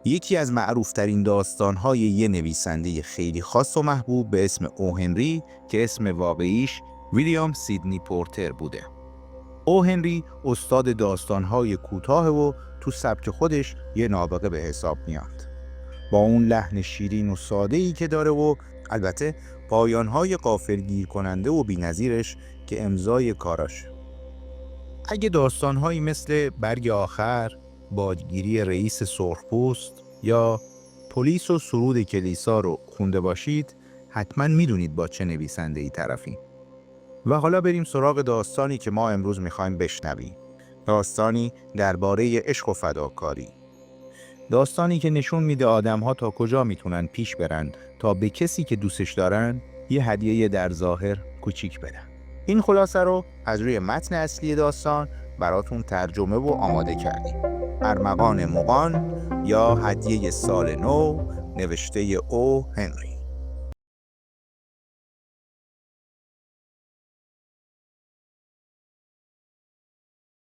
یکی از معروفترین داستان‌های یه نویسنده خیلی خاص و محبوب به اسم او هنری که اسم واقعیش ویلیام سیدنی پورتر بوده. او هنری استاد داستان‌های کوتاه و تو سبک خودش یه نابغه به حساب میاد. با اون لحن شیرین و ساده‌ای که داره و البته پایان‌های غافلگیر کننده و بی‌نظیرش که امضای کاراشه. اگه داستان‌هایی مثل برگ آخر، بادگیری رئیس سرخپوست یا پلیس و سرود کلیسا رو خونده باشید، حتما میدونید با چه نویسنده‌ای طرفیم. و حالا بریم سراغ داستانی که ما امروز میخوایم بشنویم. داستانی درباره عشق و فداکاری. داستانی که نشون میده آدم‌ها تا کجا میتونن پیش برن تا به کسی که دوستش دارن یه هدیه در ظاهر کوچیک بدن. این خلاصه رو از روی متن اصلی داستان براتون ترجمه و آماده کردیم. ارمغان مغان یا هدیه سال نو، نوشته او هنری.